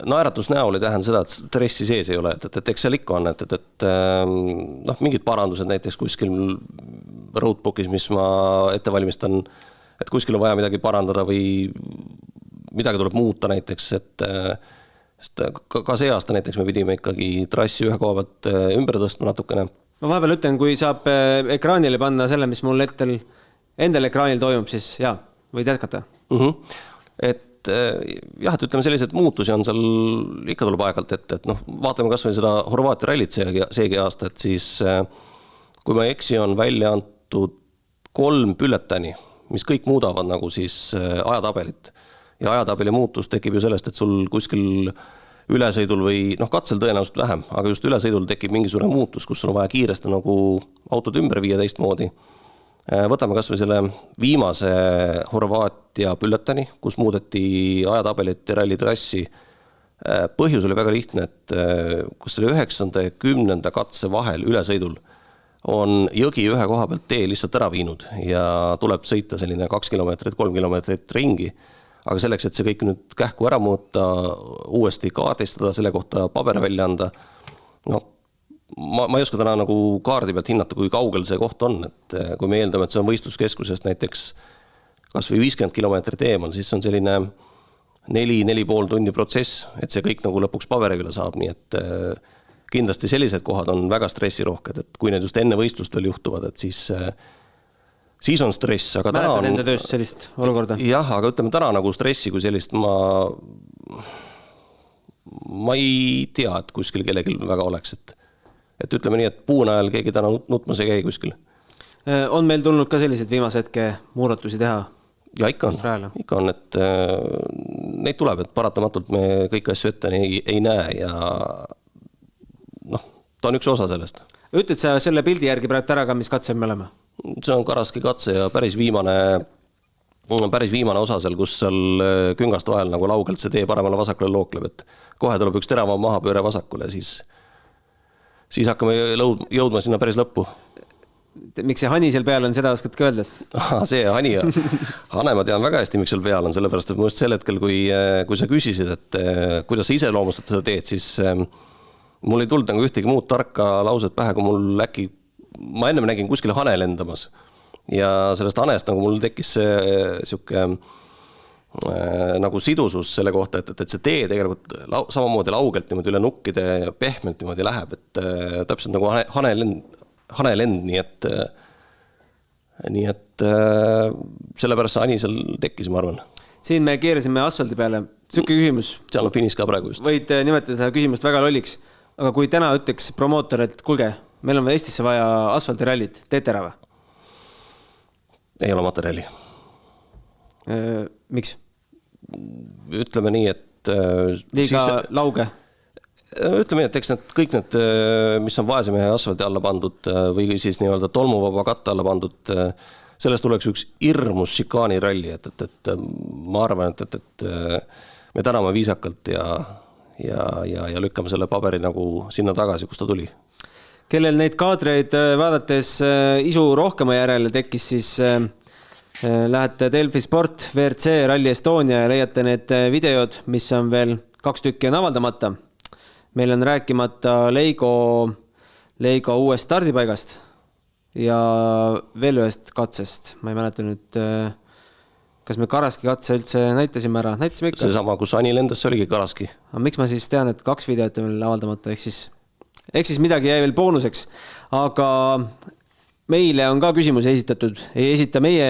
Naeratus näol ei tähenda seda, et stressi sees ei ole, et eks seal ikka on, et mingid parandused näiteks kuskil roadbookis, mis ma ette valmistan, et kuskil on vaja midagi parandada või midagi tuleb muuta näiteks, et ka see aasta näiteks me pidime ikkagi trassi ühe koha pealt ümber tõstma natukene. Ma vahepeal ütlen, kui saab ekraanile panna selle, mis mul endal ekraanil toimub, siis jaa, võid jätkata. Et jah, et ütleme sellised muutusi on seal ikka tuleb aegalt ette, et vaatame kas või seda Horvaatia rallit seegi aasta, et siis kui ma eksi on välja antud 3 bülletani, mis kõik muudavad nagu siis ajatabelit. Ja ajatabeli muutus tekib ju sellest, et sul kuskil ülesõidul või katsel tõenäoliselt vähem, aga just ülesõidul tekib mingisugune muutus, kus sul on vaja kiiresti nagu autod ümber viia teistmoodi. Võtame kas või selle viimase Horvaatia bülletani, kus muudeti ajatabelit ja rallitrassi. Põhjus oli väga lihtne, et kus selle 9. ja 10. katse vahel ülesõidul on jõgi ühe koha pealt tee lihtsalt ära viinud ja tuleb sõita selline 2 kilomeetrit, 3 kilomeetrit ringi. Aga selleks, et see kõik nüüd kähku ära muuta, uuesti kaardistada, selle kohta paber välja anda, ma ei oska täna nagu kaardi pealt hinnata, kui kaugel see koht on. Et kui me eeldame, et see on võistluskeskusest näiteks kas või 50 kilomeetrit eemal, siis on selline 4–4,5 tunni protsess, et see kõik nagu lõpuks paberi üle saab, nii et kindlasti sellised kohad on väga stressirohked, et kui need just enne võistlust veel juhtuvad, et siis siis on stress, aga täna Mäletad on... enda tööst sellist olukorda? Jah, aga ütleme täna nagu stressi kui sellist ma ei tea, et kuskil kellelgi väga oleks, et ütleme nii, et puuna ajal keegi täna nutmas ei käi kuskil. On meil tulnud ka selliseid viimase hetke muudatusi teha? Ja ikka on, et neid tuleb, et paratamatult me kõiki asju ette ei näe ja ta on üks osa sellest. Ütled sa selle pildi järgi praegu ära ka, mis katse me oleme? See on Karaski katse ja päris viimane osa seal, kus seal küngast vahel nagu laugelt see tee paremale vasakule lookleb, et kohe tuleb üks teravam mahapööre vasakule, siis hakkame jõudma sinna päris lõppu. Miks see hani seal peal on, seda oskad ka öelda? See hani ja hane ma tean väga hästi, miks seal peal on, sellepärast, et just sel hetkel, kui sa küsisid, et kuidas sa iseloomustad seda teed, siis mul ei tulnud nagu ühtegi muud tarka lauset pähe, kui mul ma ennem nägin kuskile hane lendamas ja sellest hanest nagu mul tekkis see siuke nagu sidusus selle kohta, et see tee tegelikult samamoodi laugelt niimoodi üle nukkide ja pehmelt niimoodi läheb, et täpselt nagu hanelend, nii et sellepärast see hani seal tekkis, ma arvan. Siin me keerisime asfaldi peale. Sükke küsimus. Seal on finiš ka praegu just. Võid nimetada seda küsimust väga lolliks, aga kui täna ütleks promootor, et kuulge, meil on Eestisse vaja asfaldirallit, teete ära või? Ei ole materjali. Miks? Ütleme nii, et... Liiga lauge? Ütleme nii, et eks kõik need, mis on vaesemehe asfaldi alla pandud või siis nii-öelda tolmuvaba katte alla pandud, sellest tuleks üks hirmus šikaaniralli, et ma arvan, et me täname viisakalt ja lükkame selle paberi nagu sinna tagasi, kus ta tuli. Kellel neid kaadreid vaadates isu rohkema järele tekkis, siis lähete Delfi Sport, WRC, Rally Estonia ja leiate need videod, mis on veel 2 tükki on avaldamata. Meil on rääkimata Leigo uuest stardipaigast ja veel ühest katsest. Ma ei mäleta nüüd, kas me Karaski katse üldse näitasime ära. Näitasime ikka. See sama, kus Ani lendas, see oligi Karaski. Aga miks ma siis tean, et 2 videot on veel avaldamata, ehk siis midagi jäi veel boonuseks. Aga meile on ka küsimusi esitatud. Ei esita meie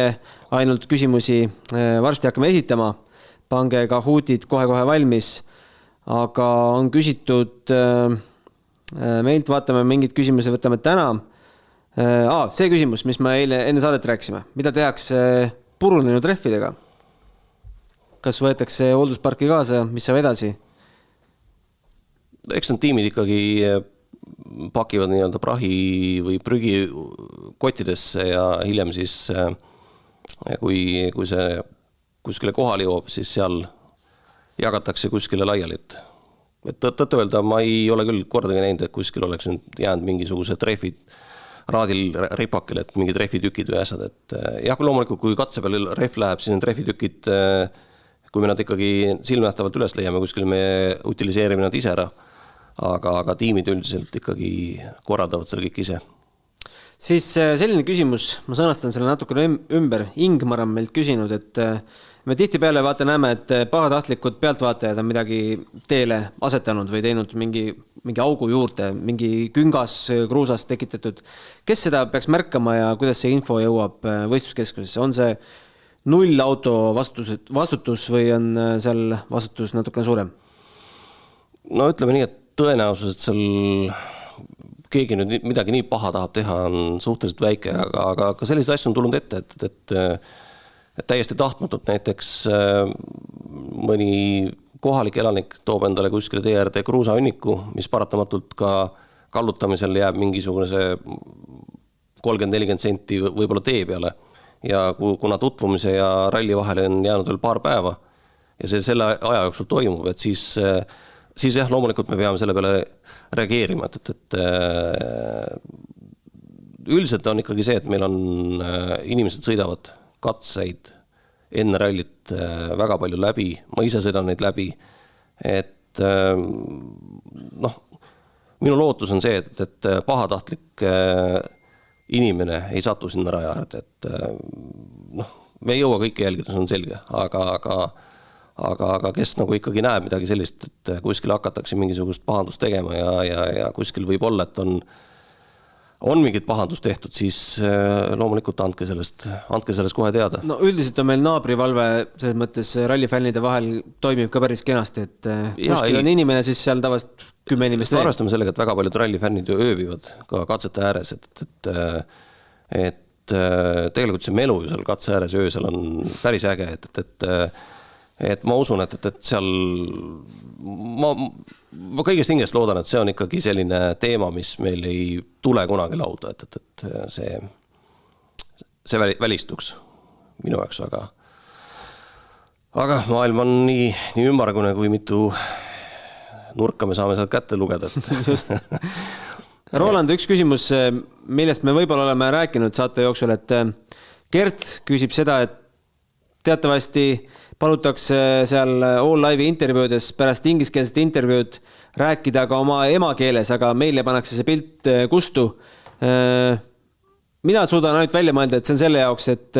ainult küsimusi, varsti hakkame esitama. Pange Kahootid kohe valmis. Aga on küsitud meilt, vaatame mingid küsimusi, võtame täna. See küsimus, mis me enne saadet rääkisime. Mida tehakse purunenud rehvidega? Kas võetakse hooldusparki kaasa, mis saab edasi? Eks need tiimid ikkagi pakivad nii-öelda prahi või prügi kottidesse ja hiljem siis, kui see kuskile kohale jõuab, siis seal jagatakse kuskile laiali. Et tõtt öelda, ma ei ole küll kordagi näinud, et kuskil oleks nüüd jäänud mingisugused rehvid raadil ripakil, et mingid rehvitükid või asjad. Jah, loomulikult, kui katse peal rehv läheb, siis need rehvitükid, kui me nad ikkagi silmnähtavalt üles leiame, kuskil me utiliseerime nad ise ära. Aga tiimid üldiselt ikkagi korraldavad selle kõik ise. Siis selline küsimus, ma sõnastan selle natukene ümber. Ingmar on meilt küsinud, et me tihtipeale näeme, et pahatahtlikud pealtvaatajad on midagi teele asetanud või teinud mingi augu juurde, mingi küngas kruusas tekitatud. Kes seda peaks märkama ja kuidas see info jõuab võistluskeskusesse? On see 0 auto vastutus või on seal vastutus natukene suurem? No ütleme nii, et tõenäosus, et seal keegi nüüd midagi nii paha tahab teha, on suhteliselt väike, aga ka sellised asju on tulnud ette, et täiesti tahtmatult näiteks mõni kohalik elanik toob endale kuskile tee äärde kruusaünniku, mis paratamatult ka kallutamisel jääb mingisugune 30-40 senti võib-olla tee peale. Ja kuna tutvumise ja ralli vahele on jäänud veel paar päeva ja see selle aja jooksul toimub, et siis jah, loomulikult me peame selle peale reageerima, et üldiselt on ikkagi see, et meil on inimesed sõidavad katseid enne rallit väga palju läbi, ma ise sõidan neid läbi, et minu lootus on see, et pahatahtlik inimene ei satu sinna raja äärde, et me ei jõua kõike jälgida, see on selge, aga kes nagu ikkagi näeb midagi sellist, et kuskil hakatakse mingisugust pahandust tegema ja kuskil võib olla, et on on mingit pahandust tehtud, siis loomulikult andke sellest kohe teada. No üldiselt on meil naabrivalve selles mõttes rallifännide vahel toimib ka päris kenasti, et kuskil on inimene, siis seal tavaliselt 10 inimest. Arvestame sellega, et väga paljud rallifännid ju ööbivad ka katsete ääres, et tegelikult see melu ju seal katse ääres öösel on päris äge, et ma usun, et seal ma kõigest hingest loodan, et see on ikkagi selline teema, mis meil ei tule kunagi lauda, et see välistuks minu jaoks väga. Aga maailm on nii ümmargune, kui mitu nurka me saame sealt kätte lugeda. Just. Roland, üks küsimus, millest me võib-olla oleme rääkinud saate jooksul, et Gert küsib seda, et teatavasti palutakse seal All Live'i intervjuudes pärast ingliskeelset intervjuud rääkida ka oma emakeeles, aga meile pannakse see pilt kustu. Mina suudan ainult välja mõelda, et see on selle jaoks, et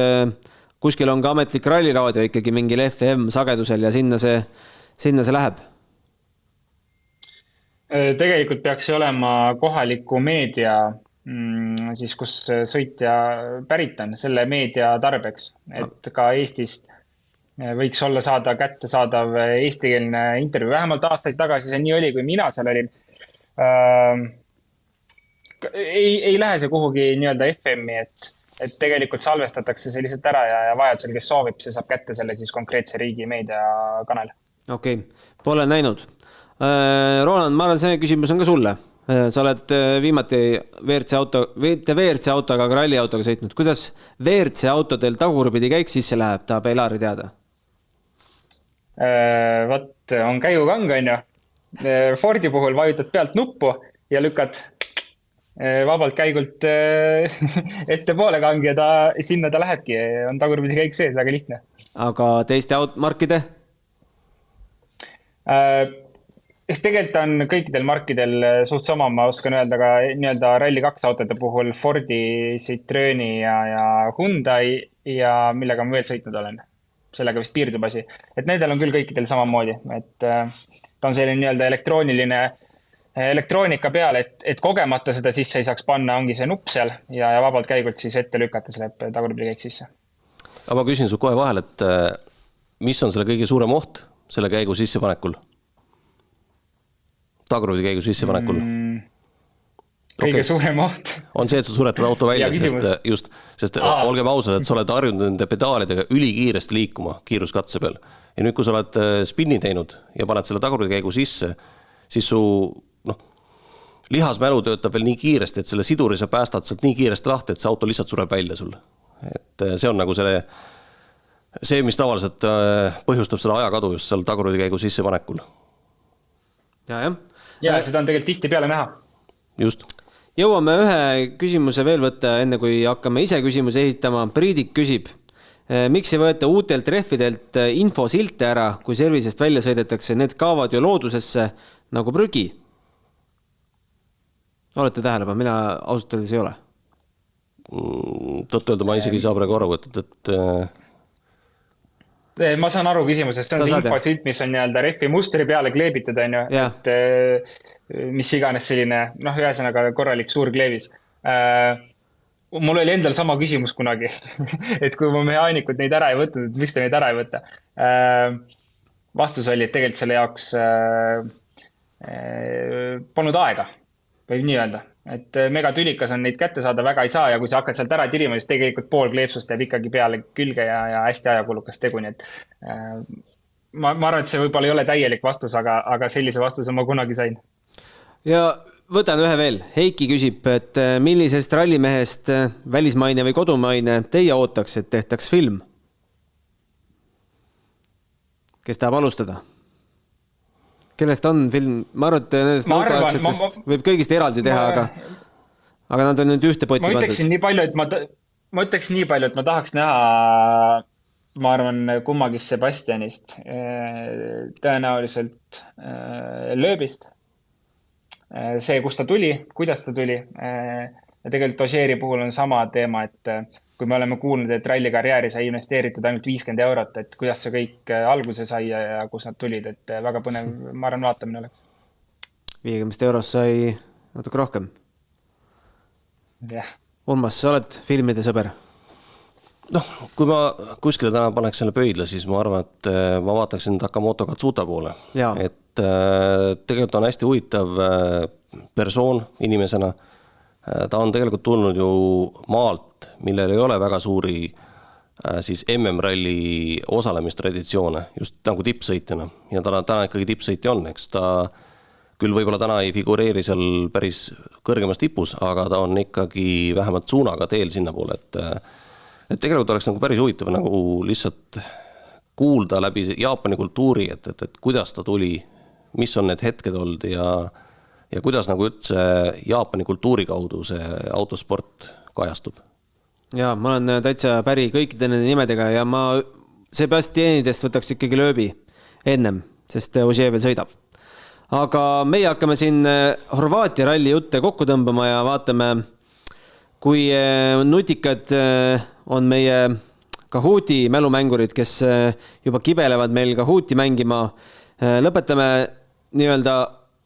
kuskil on ka ametlik ralliraadio ikkagi mingil FM sagedusel ja sinna see läheb. Tegelikult peaks olema kohaliku meedia, siis kus sõitja pärit on, selle meedia tarbeks, et ka Eestist võiks olla kättesaadav eestikeelne intervjuu. Vähemalt aastaid tagasi see nii oli, kui mina seal olin. Ei lähe see kuhugi nii-öelda FM-i, et tegelikult salvestatakse see lihtsalt ära ja vajadusel, kes soovib, see saab kätte selle siis konkreetse riigi meediakanal. Okei, pole näinud. Roland, ma arvan, see küsimus on ka sulle. Sa oled viimati WRC autoga, aga ralliautoga sõitnud. Kuidas WRC autodel tagurpidi käik sisse läheb, tahab Elari teada? Võt, on käigukang, on ju. Fordi puhul vajutad pealt nuppu ja lükkad vabalt käigult ette poole kangi ja sinna ta lähebki. On tagurpidi käik sees, väga lihtne. Aga teiste markide? Eks tegelikult on kõikidel markidel suht sama, ma oskan öelda ka nii-öelda Rally 2 autode puhul Fordi, Citroeni ja Hyundai ja millega ma veel sõitnud olen. Sellega vist piirdub asi. Et nendel on küll kõikidel samamoodi, et ta on selline nii-öelda elektroonika peal, et kogemata seda sisse ei saaks panna, ongi see nupp seal ja vabalt käigult siis ette lükata, see läheb tagurpidi käik sisse. Aga ma küsin su kohe vahel, et mis on selle kõige suurem oht selle käigu sissepanekul? Tagurpidi käigu sissepanekul. Kõige suurem oht. On see, et sa suretad auto välja, sest olgem ausad, et sa oled harjunud nende pedaalidega ülikiiresti liikuma kiiruskatse peal. Ja nüüd, kui sa oled spinni teinud ja paned selle tagurpidi käigu sisse, siis su lihasmälu töötab veel nii kiiresti, et selle siduri sa päästad sealt nii kiiresti lahti, et see auto lihtsalt sureb välja sul. Et see on nagu see, mis tavaliselt põhjustab seda ajakadu just seal tagurpidi käigu sissepanekul. Ja seda on tegelikult tihti peale näha. Just. Jõuame ühe küsimuse veel võtta, enne kui hakkame ise küsimuse esitama. Priidik küsib, miks ei võeta uutelt rehvidelt infosilte ära, kui servisest välja sõidetakse? Need kaavad ju loodusesse nagu prügi. Olete tähelepanu, mina ausalt öeldes ei ole. Tõtt öelda, ma isegi ei saa praegu aru, et ma saan aru küsimusest, see on see infosilt, mis on nii-öelda rehvi mustri peale kleebitud, et mis iganes selline, ühesõnaga korralik suur kleevis. Mul oli endal sama küsimus kunagi, et kui ma mehaanikud neid ära ei võtnud, et miks te neid ära ei võtta. Vastus oli, et tegelikult selle jaoks polnud aega, võib nii öelda. Et megatülikas on neid kätte saada väga ei saa ja kui sa hakkad sealt ära tirima, siis tegelikult pool kleepsust jääb ikkagi peale külge ja hästi ajakulukas tegu. Nii et ma arvan, et see võib-olla ei ole täielik vastus, aga sellise vastuse ma kunagi sain. Ja võtan ühe veel. Heiki küsib, et millisest rallimehest välismaine või kodumaine teie ootaks, et tehtaks film? Kes tahab alustada? Kellest on film? Ma arvan, et nendest nõukaaegsetest võib kõigist eraldi teha, aga nad on nüüd ühte potti pandud. Ma ütleksin nii palju, et ma tahaks näha, ma arvan, kummagist Sebastianist, tõenäoliselt Lööbist. See, kus ta tuli, kuidas ta tuli. Ja tegelikult Ožeeri puhul on sama teema, et kui me oleme kuulnud, et rallikarjääri sai investeeritud ainult 50 €, et kuidas see kõik alguse sai ja kus nad tulid, et väga põnev, ma arvan, vaatamine oleks. 50 € sai natuke rohkem. jah. Urmas, sa oled filmide sõber? Noh, kui ma kuskile täna paneks selle pöidla, siis ma arvan, et ma vaataksin Takamoto Katsuta poole. Jaa. Et tegelikult on hästi huvitav persoon inimesena. Ta on tegelikult tulnud ju maalt, millel ei ole väga suuri siis MM-ralli osalemistraditsioone, just nagu tippsõitjana. Ja täna ikkagi tippsõitja on, eks ta küll võib-olla täna ei figureeri seal päris kõrgemas tipus, aga ta on ikkagi vähemalt suunaga teel sinna poole, et tegelikult oleks nagu päris huvitav nagu lihtsalt kuulda läbi Jaapani kultuuri, et kuidas ta tuli, mis on need hetked olnud ja kuidas nagu üldse Jaapani kultuuri kaudu see autosport kajastub. Jaa, ma olen täitsa päri kõikide nende nimedega ja ma Sebastianidest võtaks ikkagi lööbi ennem, sest Ožee veel sõidab. Aga meie hakkame siin Horvaatia ralli jutte kokku tõmbama ja vaatame, kui nutikad on meie Kahooti mälumängurid, kes juba kibelevad meil Kahooti mängima. Lõpetame nii-öelda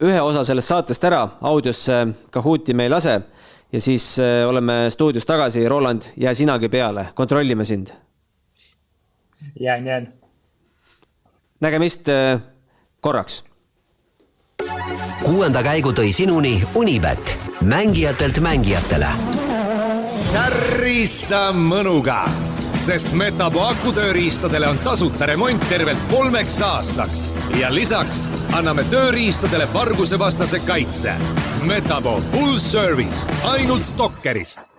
ühe osa sellest saatest ära, audiosse Kahooti me ei lase ja siis oleme stuudios tagasi. Roland, jää sinagi peale, kontrollime sind. Jään. Nägemist korraks. 6. käigu tõi sinuni Unibet, mängijatelt mängijatele. Kärrista mõnuga, sest Metapo akutööriistadele on tasuta remont tervelt 3 aastaks ja lisaks anname tööriistadele varguse vastase kaitse. Metapo full service ainult Stockerist.